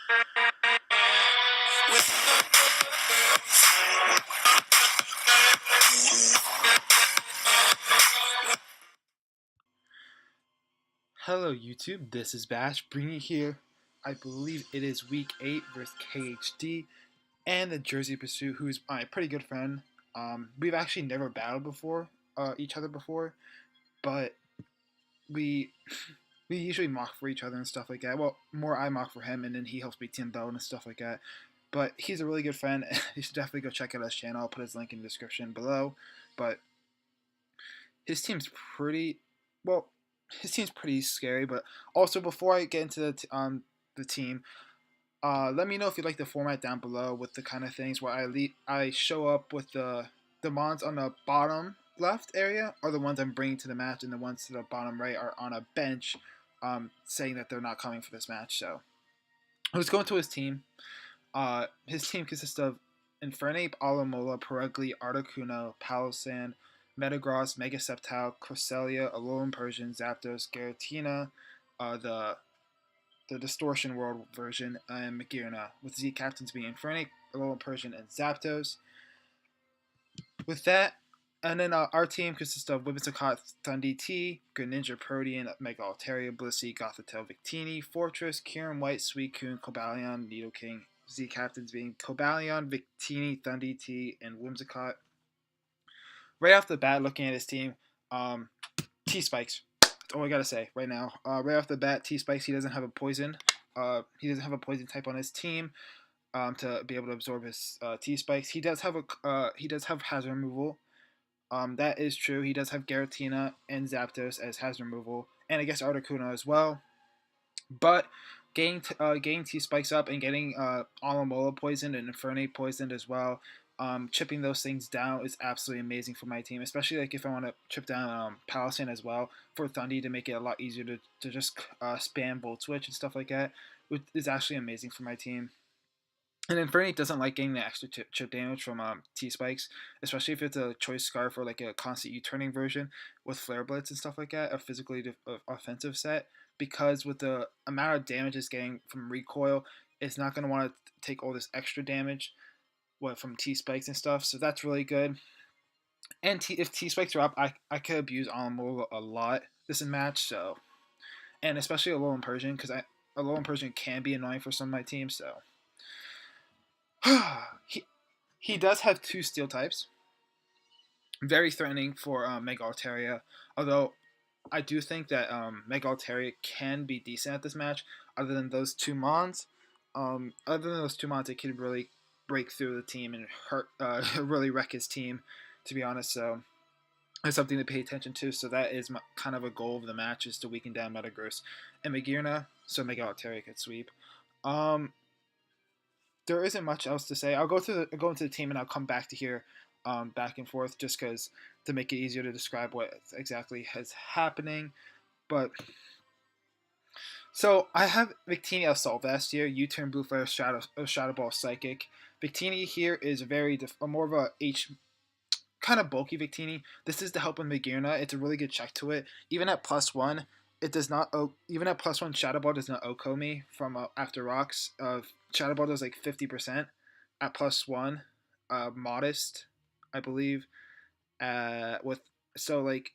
Hello YouTube, this is Bash, bringing here, I believe it is week 8 versus KHD and the Jersey Pursuit, who's my pretty good friend. We've actually never battled each other before, but we we usually mock for each other and stuff like that. Well, more I mock for him, and then he helps me team build and stuff like that. But he's a really good friend. You should definitely go check out his channel. I'll put his link in the description below. But his team's pretty well. His team's pretty scary. But also, before I get into the team, let me know if you like the format down below with the kind of things where I show up with the mons on the bottom left area are the ones I'm bringing to the match, and the ones to the bottom right are on a bench, saying that they're not coming for this match. So let's go into his team. His team consists of Infernape, Alamola, Perugly, Articuno, Palossand, Metagross, Mega Sceptile, Cresselia, Alolan Persian, Zapdos, Giratina, the Distortion World version, and Magearna, with Z captains being Infernape, Alolan Persian, and Zapdos. With that, and then our team consists of Whimsicott, Thundee, Greninja, Protean, Mega Altaria, Blissey, Gothitelle, Victini, Fortress, Kieran White, Suicune, Cobalion, Nidoking, Z captains being Cobalion, Victini, Thundee, and Whimsicott. Right off the bat, looking at his team, T-Spikes. That's all I gotta say right now. Right off the bat, T-Spikes, he doesn't have a poison. He doesn't have a poison type on his team to be able to absorb his T-Spikes. He does have hazard removal. That is true. He does have Giratina and Zapdos as hazard removal, and I guess Articuno as well. But getting T-Spikes up and getting Alamola poisoned and Infernape poisoned as well, chipping those things down is absolutely amazing for my team, especially like if I want to chip down Palossand as well for Thundee to make it a lot easier to just spam Volt Switch and stuff like that, which is actually amazing for my team. And Infernape doesn't like getting the extra chip damage from T-Spikes, especially if it's a Choice Scarf or like a constant U-turning version with Flare Blitz and stuff like that, a physically offensive set, because with the amount of damage it's getting from Recoil, it's not going to want to take all this extra damage from T-Spikes and stuff, so that's really good. And if T-Spikes are up, I could abuse Alamola a lot this match, so, and especially Alolan Persian, because Alolan Persian can be annoying for some of my teams, so. he does have 2 steel types. Very threatening for Mega Altaria, although I do think that Mega Altaria can be decent at this match. Other than those 2 mons, it could really break through the team and hurt, really wreck his team, to be honest. So that's something to pay attention to. So that is kind of a goal of the match, is to weaken down Metagross and Magearna, so Mega Altaria could sweep. There isn't much else to say. I'll go into the team and I'll come back to here, back and forth, just because to make it easier to describe what exactly is happening. But so I have Victini Assault Vest here, U-turn, Blue Flare, Shadow Ball, Psychic. Victini here is more of a kind of bulky Victini. This is to help with Magearna. It's a really good check to it. Even at +1, it does not. Even at +1, Shadow Ball does not OHKO me from after rocks. Shadow Ball does like 50% at +1. Modest, I believe. So like,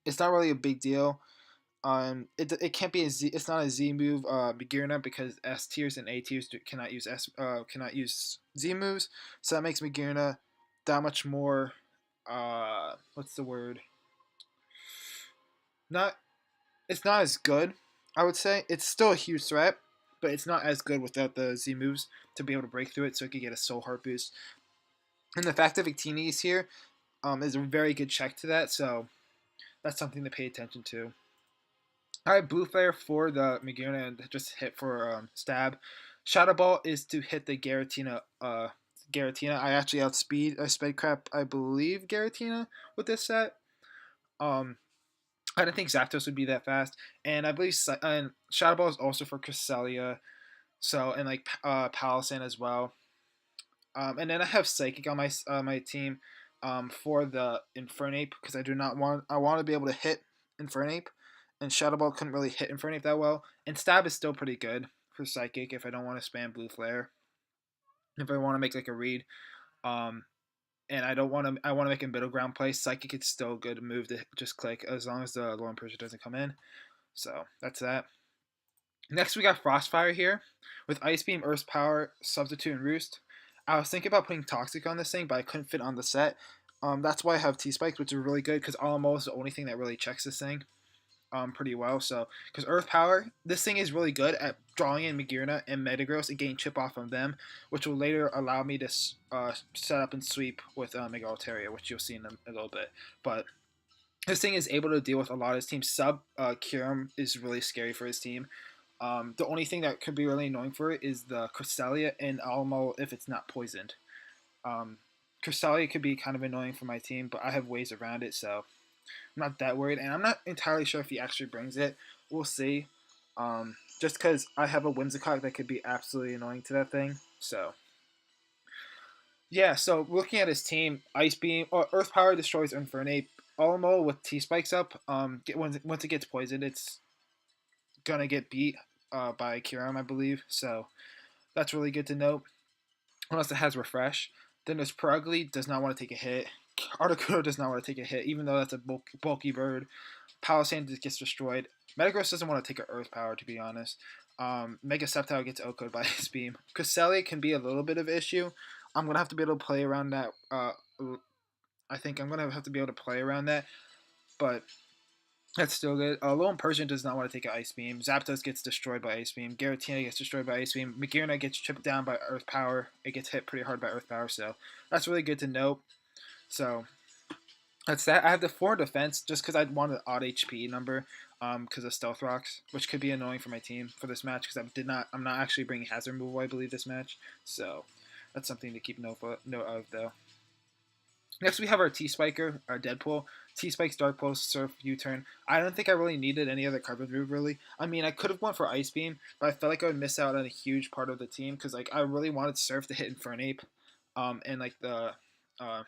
it's not really a big deal. It can't be a Z. It's not a Z move, Magearna, because S tiers and A tiers cannot use Z moves. So that makes Magearna that much more. What's the word? It's not as good. I would say it's still a huge threat, but it's not as good without the Z moves to be able to break through it, so it could get a Soul Heart boost. And the fact that Victini is here is a very good check to that, so that's something to pay attention to. Alright, Blue Flare for the Magearna and just hit for stab. Shadow Ball is to hit the Giratina. I actually sped crap, I believe, Giratina with this set. I didn't think Zapdos would be that fast, and I believe Shadow Ball is also for Cresselia, so, and like Palossand as well. And then I have Psychic on my team for the Infernape, because I want to be able to hit Infernape, and Shadow Ball couldn't really hit Infernape that well, and Stab is still pretty good for Psychic if I don't want to spam Blue Flare. If I want to make like a read, um, and I don't want to, I want to make a middle ground play. Psychic it's still a good move to just click as long as the Lorem Persian doesn't come in. So that's that. Next we got Frostfire here with Ice Beam, Earth's Power, Substitute, and Roost. I was thinking about putting Toxic on this thing, but I couldn't fit on the set. That's why I have T-Spikes, which are really good because Alamo is the only thing that really checks this thing pretty well. So, because Earth Power, this thing is really good at drawing in Magearna and Metagross and getting chip off of them, which will later allow me to set up and sweep with Mega Altaria, which you'll see in a little bit. But this thing is able to deal with a lot of his team. Sub Kyurem is really scary for his team. The only thing that could be really annoying for it is the Cresselia and Alamo if it's not poisoned. Cresselia could be kind of annoying for my team, but I have ways around it, so I'm not that worried. And I'm not entirely sure if he actually brings it. We'll see. Just because I have a Whimsicott that could be absolutely annoying to that thing. So, yeah, so looking at his team, Ice Beam, or Earth Power destroys Infernape. Alamo with T-Spikes up, once it gets poisoned, it's going to get beat by Kyurem, I believe. So, that's really good to note. Unless it has Refresh. Then there's Perugly, does not want to take a hit. Articuno does not want to take a hit, even though that's a bulky bird. Palisand just gets destroyed. Metagross doesn't want to take an Earth Power, to be honest. Mega Sceptile gets OHKO'd by his beam. Cresselia can be a little bit of an issue. I'm going to have to be able to play around that. I think I'm going to have to be able to play around that. But that's still good. Lone Persian does not want to take an Ice Beam. Zapdos gets destroyed by Ice Beam. Giratina gets destroyed by Ice Beam. Magearna gets chipped down by Earth Power. It gets hit pretty hard by Earth Power, so that's really good to note. So that's that. I have the 4 defense just because I want an odd HP number because of Stealth Rocks, which could be annoying for my team for this match because I'm not actually bringing Hazard removal, I believe, this match. So that's something to keep note of, though. Next, we have our T-Spiker, our Deadpool. T-Spikes, Dark Pulse, Surf, U-Turn. I don't think I really needed any other card move, really. I mean, I could have went for Ice Beam, but I felt like I would miss out on a huge part of the team because, like, I really wanted Surf to hit Infernape. And, like,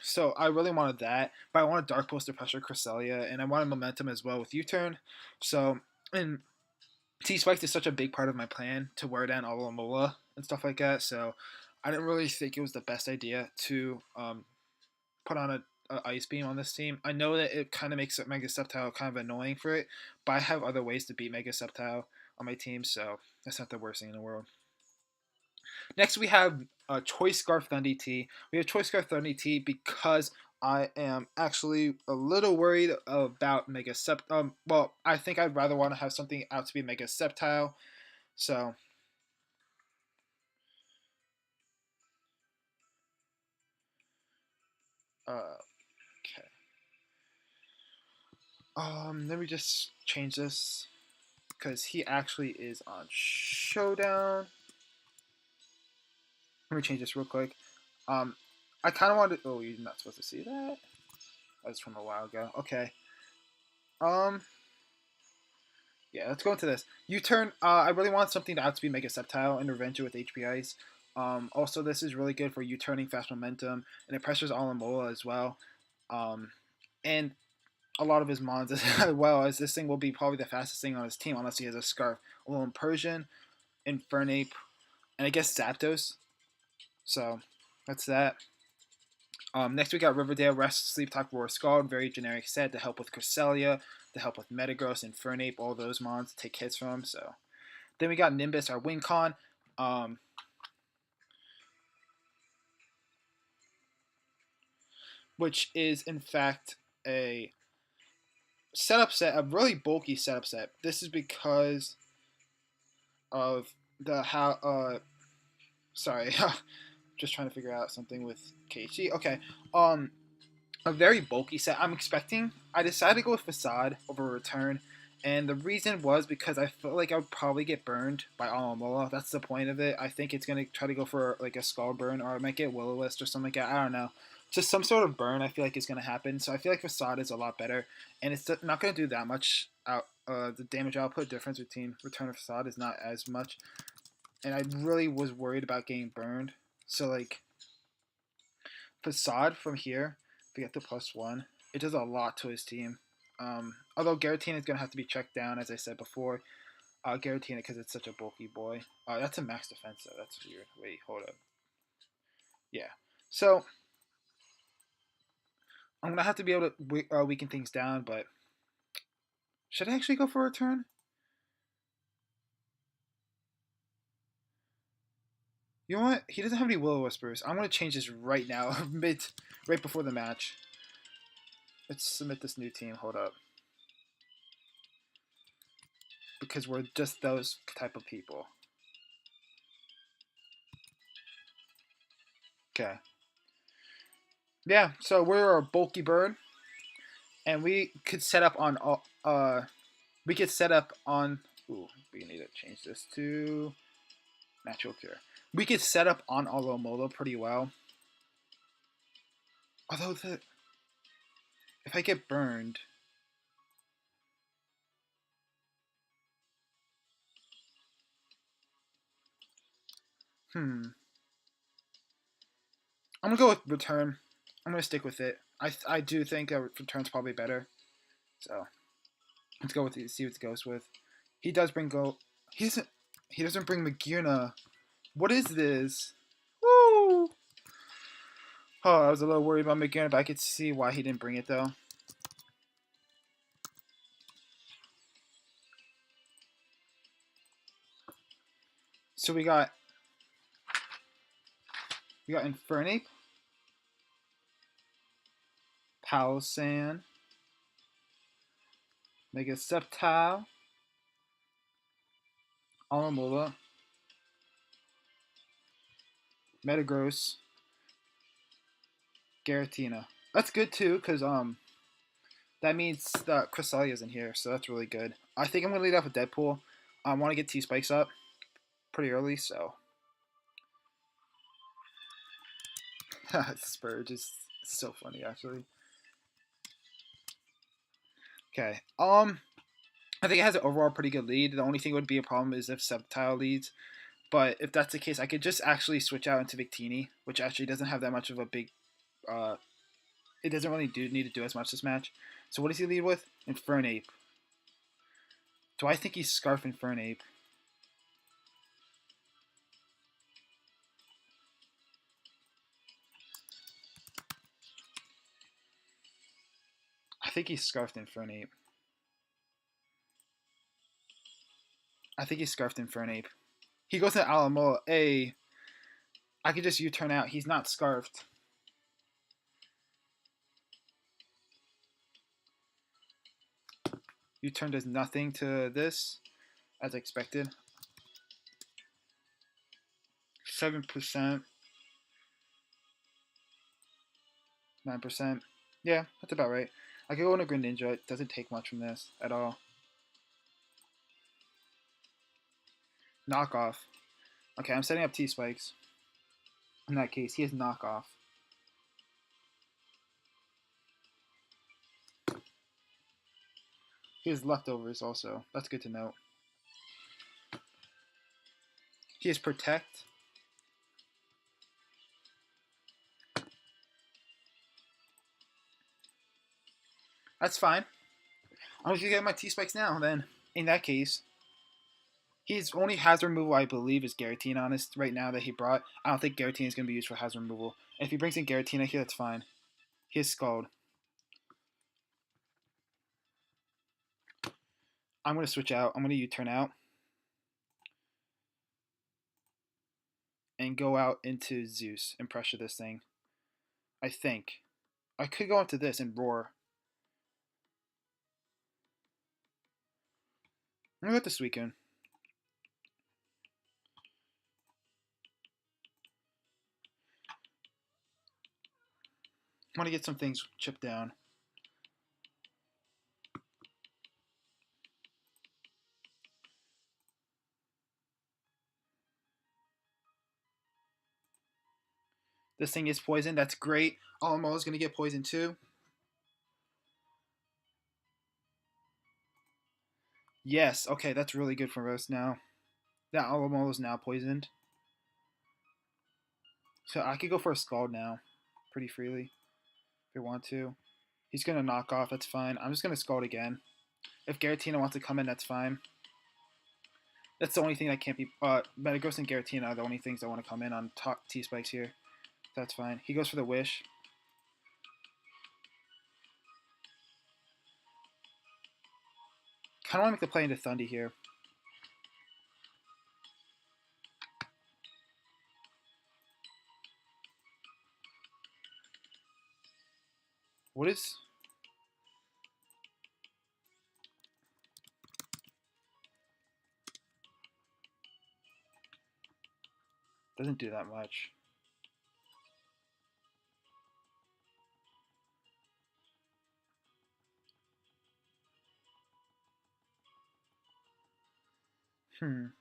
so I really wanted that, but I wanted Dark Pulse to pressure Cresselia, and I wanted Momentum as well with U-Turn. So, and T-Spikes is such a big part of my plan to wear down Alomola and stuff like that, so I didn't really think it was the best idea to put on a Ice Beam on this team. I know that it kind of makes Mega Sceptile kind of annoying for it, but I have other ways to beat Mega Sceptile on my team, so that's not the worst thing in the world. Next, we have Choice Scarf Thunder T. We have Choice Scarf Thunder T because I am actually a little worried about Mega Sceptile. Well, I think I'd rather want to have something out to be Mega Sceptile, so okay. Let me just change this because he actually is on Showdown. Let me change this real quick. I kind of wanted. Oh, you're not supposed to see that. That was from a while ago. Okay. Yeah, let's go into this. U-Turn. I really want something to have to be Mega Sceptile and Revenge with HP Ice. Also, this is really good for U-Turning Fast Momentum, and it pressures Alamola as well. And a lot of his mons as well, as this thing will be probably the fastest thing on his team unless he has a Scarf. Lone Persian, Infernape, and I guess Zapdos. So that's that. Next we got Riverdale, Rest, Sleep Talk, Roar, Scald, very generic set to help with Cresselia, to help with Metagross, Infernape, all those mons to take hits from. So then we got Nimbus, our Wing Con. Which is in fact a setup set, a really bulky setup set. This is because of the sorry, just trying to figure out something with KHD. Okay, a very bulky set. I decided to go with Facade over Return, and the reason was because I felt like I would probably get burned by Alamola. That's the point of it. I think it's gonna try to go for like a Skull Burn, or I might get Will-O-Wisp or something like that. I don't know. Just some sort of burn I feel like is going to happen. So I feel like Facade is a lot better. And it's not going to do that much. The damage output difference between Return and Facade is not as much. And I really was worried about getting burned. So like Facade from here, if we get the +1, it does a lot to his team. Although Giratina is going to have to be checked down, as I said before. Giratina because it's such a bulky boy. That's a max defense though. That's weird. Wait, hold up. Yeah. So I'm gonna have to be able to weaken things down, but should I actually go for a return? You know what? He doesn't have any Willow Whispers. I'm gonna change this right now, right before the match. Let's submit this new team. Hold up, because we're just those type of people. Okay. Yeah. So we're a bulky bird, and we could set up on we could set up on. Ooh, we need to change this to natural cure. We could set up on Alomola pretty well. Although if I get burned, I'm gonna go with return. I'm gonna stick with it. I do think a return's probably better. So let's go with it. See what it goes with. He does bring go. He doesn't bring Magirna. What is this? Woo! Oh, I was a little worried about Magirna, but I could see why he didn't bring it though. So we got Infernape, Palossand, Mega Sceptile, Alomola, Metagross, Giratina. That's good too, because that means that Cressalia's in here, so that's really good. I think I'm gonna lead off with Deadpool. I want to get T-Spikes up pretty early, so Spurge is so funny actually. Okay. I think it has an overall pretty good lead. The only thing would be a problem is if Sceptile leads. But if that's the case, I could just actually switch out into Victini, which actually doesn't have that much of a big. It doesn't really need to do as much this match. So what does he lead with? Infernape. Do I think he's Scarf Infernape? I think he's Scarfed Infernape. I think he's Scarfed Infernape. He goes to Alamola. I could just U-turn out. He's not Scarfed. U-turn does nothing to this, as expected. 7%. 9%. Yeah, that's about right. I could go into Greninja. It doesn't take much from this at all. Knockoff. Okay, I'm setting up T-Spikes. In that case, he has knockoff. He has leftovers also. That's good to know. He has protect. That's fine. I'm just gonna get my T-Spikes now then. In that case, his only hazard removal I believe is Giratina on this right now that he brought. I don't think Giratina is gonna be used for hazard removal. And if he brings in Giratina here, that's fine. He has Scald. I'm gonna switch out. I'm gonna U-turn out. And go out into Zeus and pressure this thing. I think. I could go into this and roar. I'm gonna go this weekend. I want to get some things chipped down. This thing is poisoned. That's great. Alamo is going to get poisoned too. Yes. Okay, that's really good for us now. That Alamo is now poisoned. So I could go for a Scald now pretty freely if I want to. He's going to knock off. That's fine. I'm just going to Scald again. If Giratina wants to come in, that's fine. That's the only thing that can't be. Metagross and Giratina are the only things that want to come in on top T-Spikes here. That's fine. He goes for the Wish. Kind of want to make the play into Thundy here. What is... Doesn't do that much. Kind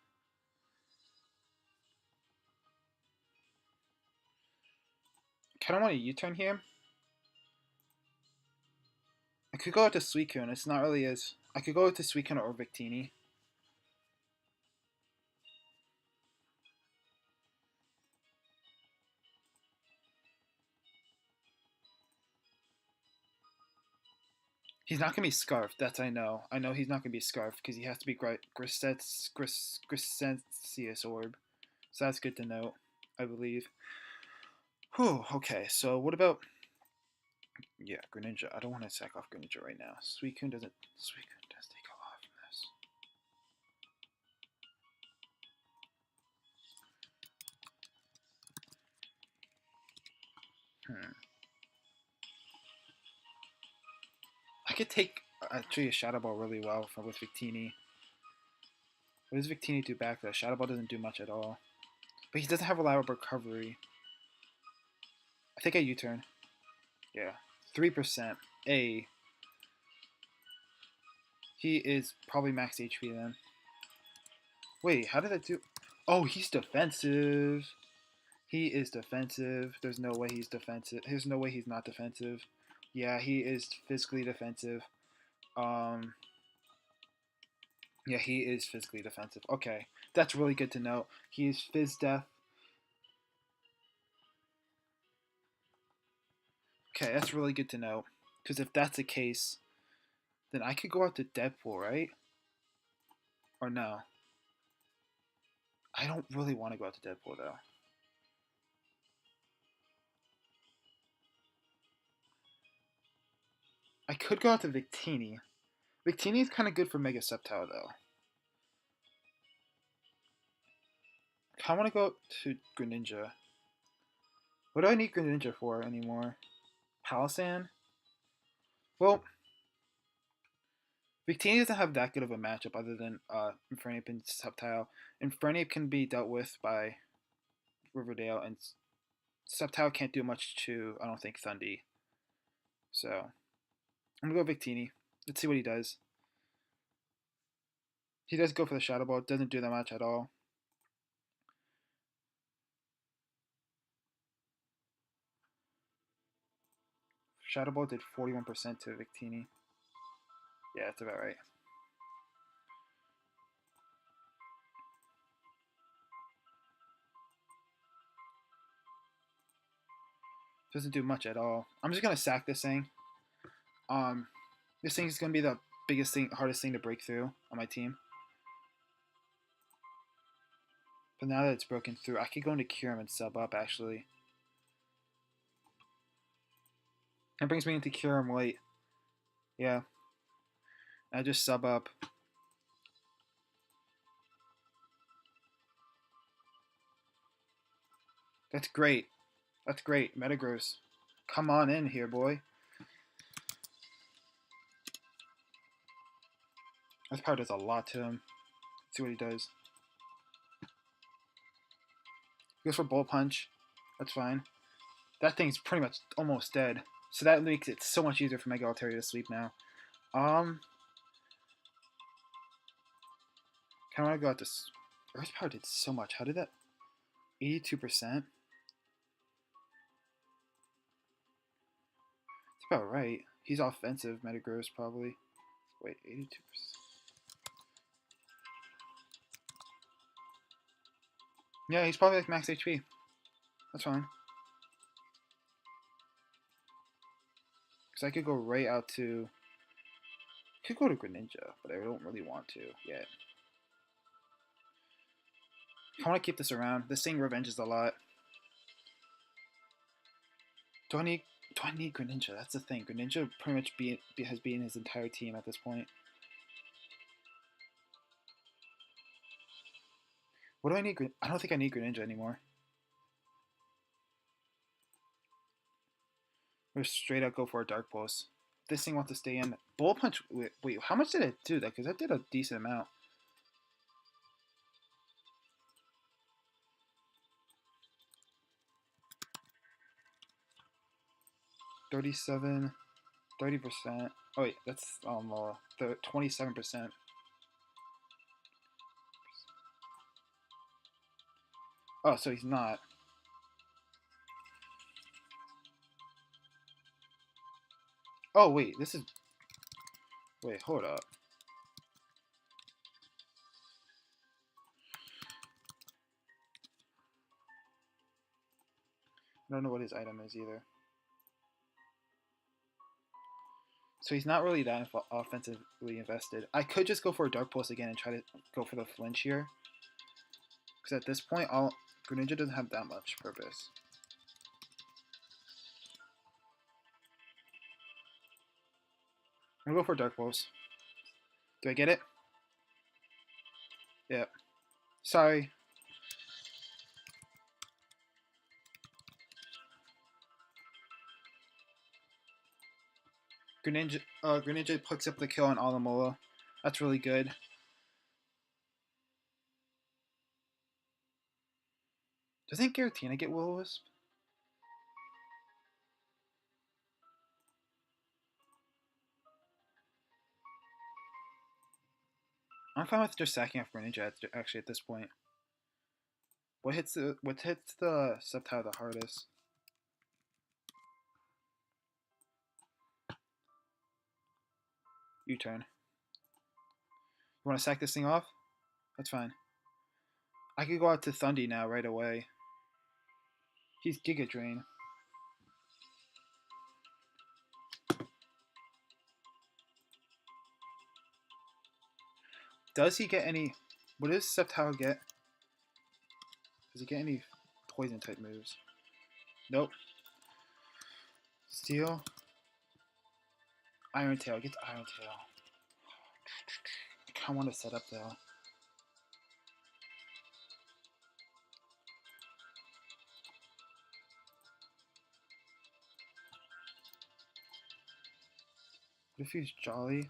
of want a U-turn here. I could go out to Suicune. It's not really as... I could go out to Suicune or Victini. He's not going to be Scarfed. That's I know. I know he's not going to be Scarfed because he has to be Grisensius Orb. So that's good to note, I believe. Whew, okay, so what about... Yeah, Greninja. I don't want to sack off Greninja right now. Suicune does take a lot from this. I could take actually a Shadow Ball really well with Victini. What does Victini do back though? Shadow Ball doesn't do much at all. But he doesn't have reliable recovery. I think I U-turn. Yeah. 3%. A. He is probably max HP then. Wait, how did that do? Oh, he's defensive. He is defensive. There's no way he's defensive. There's no way he's not defensive. Yeah, he is physically defensive. Yeah, he is physically defensive. Okay, that's really good to know. He is Phys Def. Okay, that's really good to know. Because if that's the case, then I could go out to Deadpool, right? Or no? I don't really want to go out to Deadpool, though. I could go out to Victini. Victini is kind of good for Mega Sceptile, though. I want to go to Greninja. What do I need Greninja for anymore? Palossand? Well, Victini doesn't have that good of a matchup other than Infernape and Sceptile. Infernape can be dealt with by Riverdale, and Sceptile can't do much to, I don't think, Thundy. So, I'm going to go Victini. Let's see what he does. He does go for the Shadow Ball. Doesn't do that much at all. Shadow Ball did 41% to Victini. Yeah, that's about right. Doesn't do much at all. I'm just going to sack this thing. This thing is going to be the biggest thing, hardest thing to break through on my team. But now that it's broken through, I could go into Kyurem and sub up, actually. That brings me into Kyurem late. Yeah. I just sub up. That's great. That's great. Metagross. Come on in here, boy. This power does a lot to him. Let's see what he does. He goes for Bullet Punch. That's fine. That thing's pretty much almost dead. So that makes it so much easier for Mega Altaria to sleep now. Kind of want to go out this. Earth Power did so much. How did that? 82%? It's about right. He's offensive, Metagross, probably. Wait, 82%. Yeah, he's probably like max HP. That's fine. Because I could go right out to... I could go to Greninja, but I don't really want to yet. I want to keep this around. This thing revenges a lot. Do I need Greninja? That's the thing. Greninja pretty much has beaten his entire team at this point. What do I need? I don't think I need Greninja anymore. Or straight up go for a Dark Pulse. This thing wants to stay in. Bullet Punch. Wait, how much did it do that? Because that did a decent amount. 37, 30%. Oh wait, that's 27%. Oh, so he's not. Oh wait, this is. Wait, hold up. I don't know what his item is either. So he's not really that offensively invested. I could just go for a Dark Pulse again and try to go for the flinch here. Because at this point, Greninja doesn't have that much purpose. I'm gonna go for Dark Pulse. Do I get it? Yeah. Sorry. Greninja picks up the kill on Alomola. That's really good. Doesn't Giratina get Will-O-Wisp? I'm fine with just sacking off Greninja actually at this point. What hits the Sceptile the hardest? U-turn. You want to sack this thing off? That's fine. I could go out to Thundy now right away. He's Giga Drain. Does he get any... What does Sceptile get? Does he get any poison type moves? Nope. Steel. Iron Tail. Get Iron Tail. I kind of want to set up though. What if he's Jolly?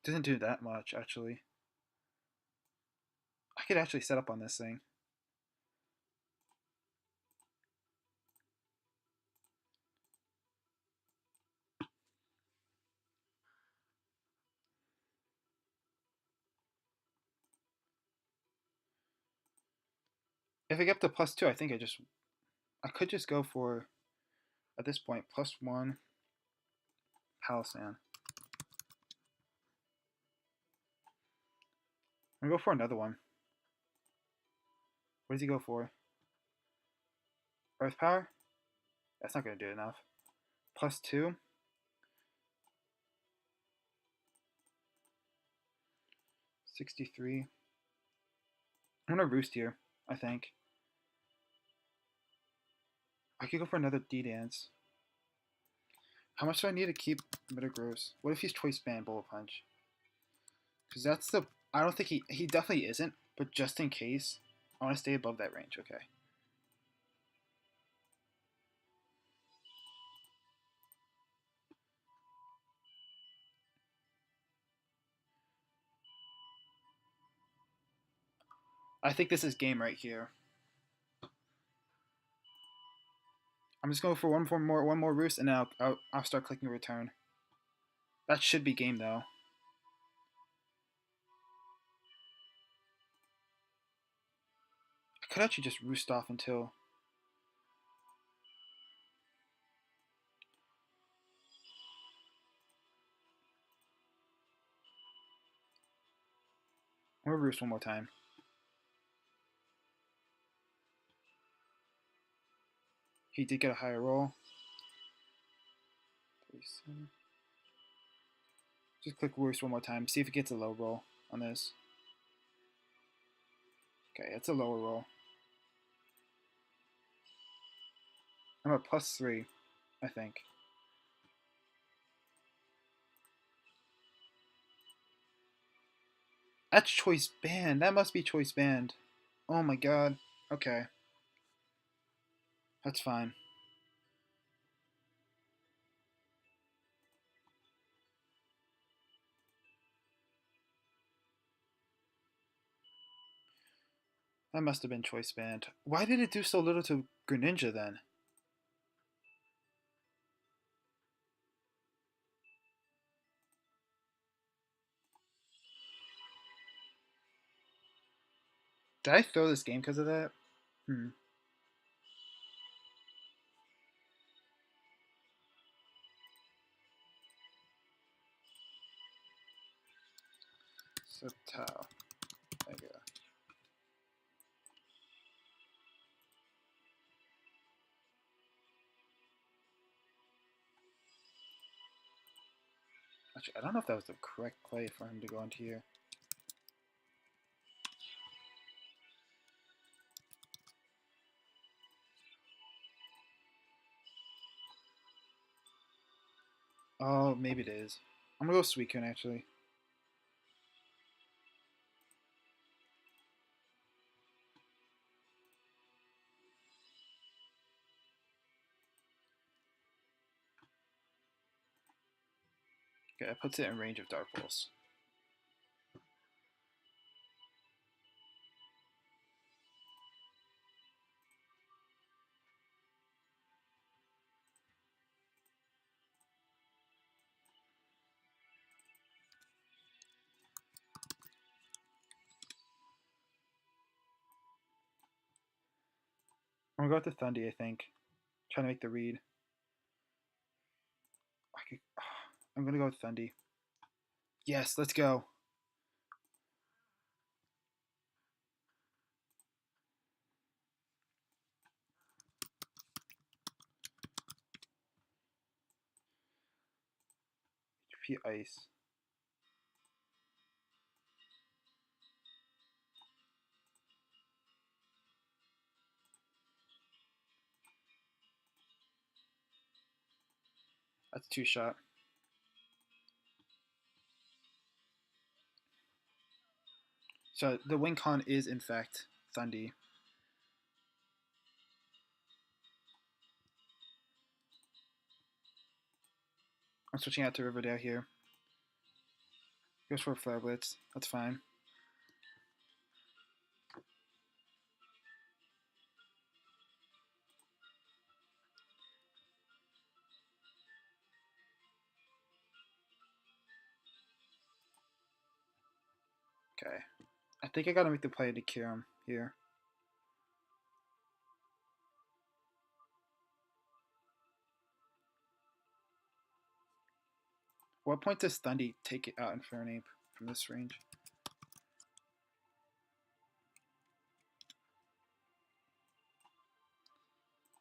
Doesn't do that much, actually. I could actually set up on this thing. If I get up to +2, I think I could just go for, at this point, +1 Palossand. I'm gonna go for another one. What does he go for? Earth Power? That's not gonna do enough. +2. 63. I'm gonna Roost here, I think. I could go for another D-Dance. How much do I need to keep Metagross? What if he's Choice Band Bullet Punch? Because that's the... I don't think he definitely isn't, but just in case, I want to stay above that range, okay. I think this is game right here. I'm just going for one more Roost, and then I'll start clicking return. That should be game though. I could actually just Roost off until... I'm gonna Roost one more time. He did get a higher roll. 37. Just click worst one more time. See if it gets a low roll on this. Okay, it's a lower roll. I'm at +3, I think. That's choice band. That must be choice band. Oh my god. Okay. That's fine. That must have been choice band. Why did it do so little to Greninja then? Did I throw this game because of that? So Tau. Mega. Actually, I don't know if that was the correct play for him to go into here. Oh, maybe it is. I'm gonna go Suicune actually. Okay, that puts it in range of Dark Pulse. I'm gonna go with the Thundy, I think. Trying to make the read. I'm gonna go with Thundy. Yes, let's go. HP Ice. That's 2-shot. So the win con is in fact Thundy. I'm switching out to Riverdale here. Goes for a Flare Blitz. That's fine. Okay. I think I gotta make the play to cure him here. What point does Thundy take it out Infernape from this range?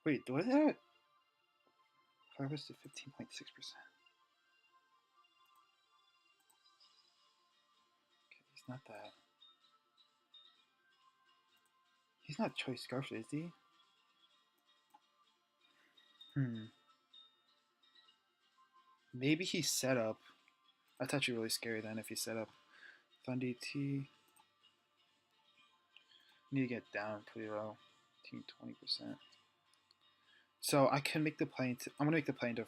Wait, was that? Harvest to 15.6%. Okay, he's not that. He's not Choice Scarf, is he? Maybe he's set up. That's actually really scary then if he's set up. Thundy T. Need to get down pretty low. 20%. So I can make the play into. I'm gonna make the play into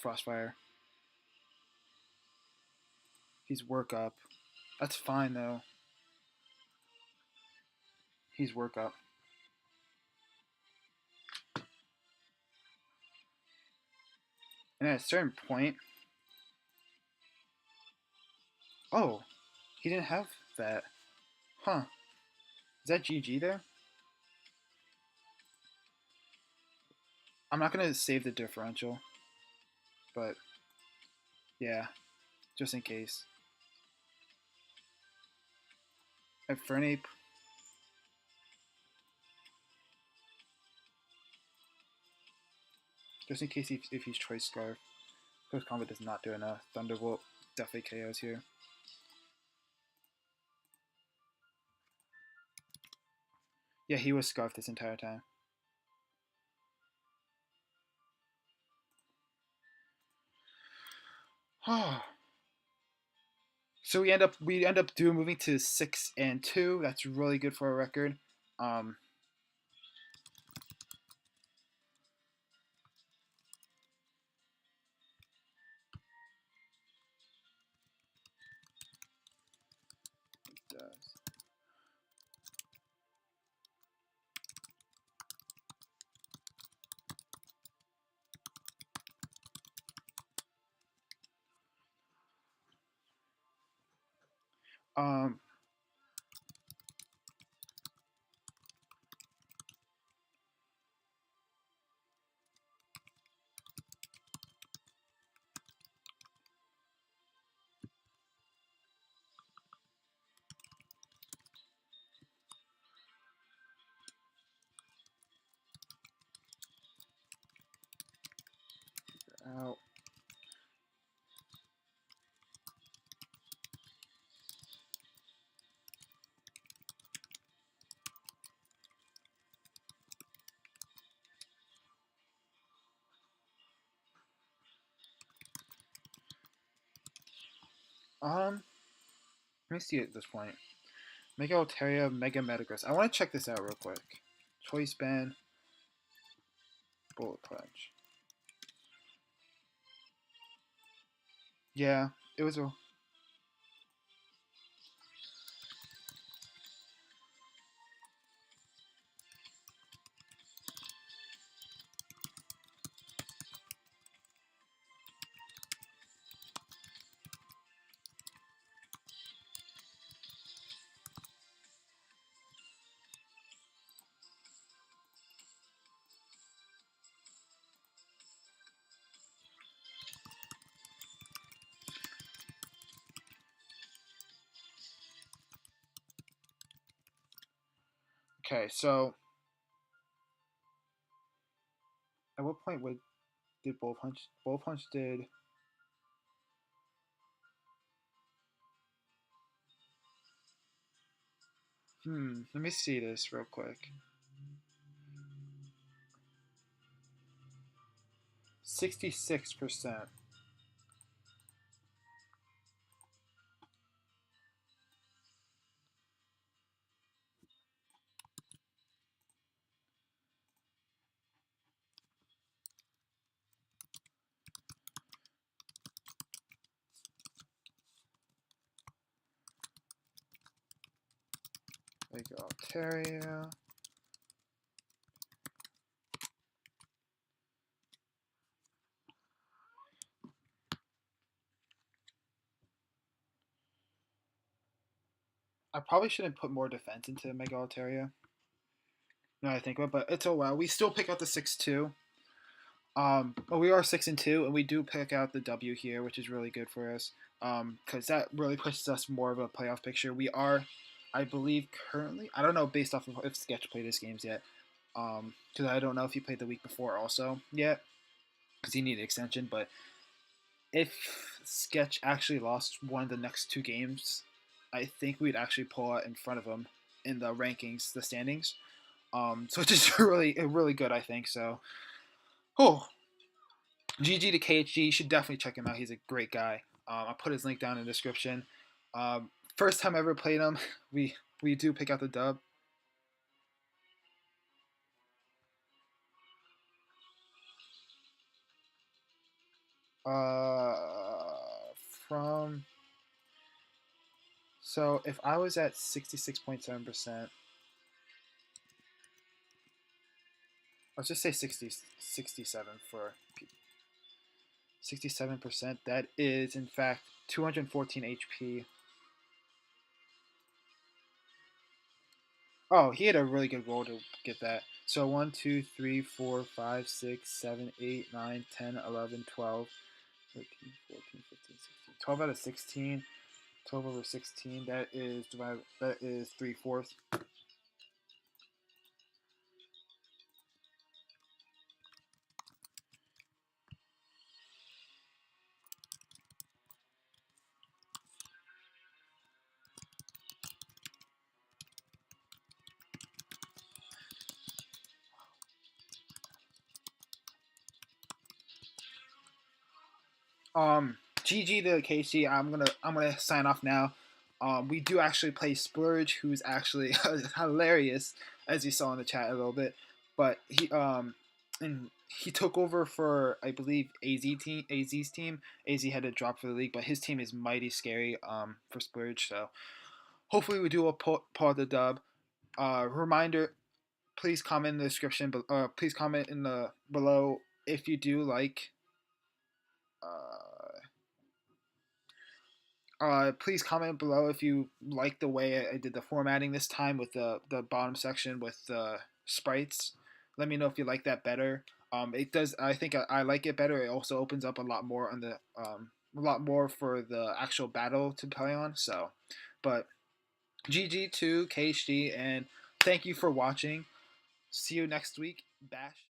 Frostfire. He's work up. That's fine though. He's work up. And at a certain point. Oh, he didn't have that. Huh. Is that GG there? I'm not gonna save the differential. But yeah. Just in case. Infernape. Just in case if he's Choice Scarf. Close combat does not do enough. Thunderbolt definitely KOs here. Yeah, he was scarfed this entire time. So we end up moving to 6-2. That's really good for a record. It does. Out. Let me see at this point. Mega Altaria, Mega Metagross. I want to check this out real quick. Choice Band, Bullet Punch. Yeah, it was a. Okay, so at what point did Bullet Punch? Bullet Punch did. Let me see this real quick. 66%. Mega Altaria. I probably shouldn't put more defense into Mega Altaria. Now I think about it, but it's a while. We still pick out the 6-2. But we are 6-2, and we do pick out the W here, which is really good for us. Because that really pushes us more of a playoff picture. We are, I believe, currently. I don't know based off of if Sketch played his games yet. Because I don't know if he played the week before also yet, because he needed extension. But if Sketch actually lost one of the next two games, I think we'd actually pull out in front of him in the rankings, the standings. So it's just really good, I think. So, GG to KHD. You should definitely check him out. He's a great guy. I'll put his link down in the description. First time I ever played him, we do pick out the dub. From so if I was at 66.7%, let's just say 67 for 67%. That is in fact 214 HP. Oh, he had a really good roll to get that. So 1, 2, 3, 4, 5, 6, 7, 8, 9, 10, 11, 12, 13, 14, 15, 16. 12 out of 16. 12 over 16. That is 3/4. GG to KHD. I'm gonna sign off now. We do actually play Splurge, who's actually hilarious, as you saw in the chat a little bit. But he took over for, I believe, AZ's team. AZ had to drop for the league, but his team is mighty scary for Splurge. So hopefully we do a pull the dub. Reminder: please comment in the description. Please comment in the below if you do like. Uh, please comment below if you like the way I did the formatting this time with the bottom section with the sprites. Let me know if you like that better. It does. I think I like it better. It also opens up a lot more on the a lot more for the actual battle to play on. So, but GG to KHD and thank you for watching. See you next week. Bash.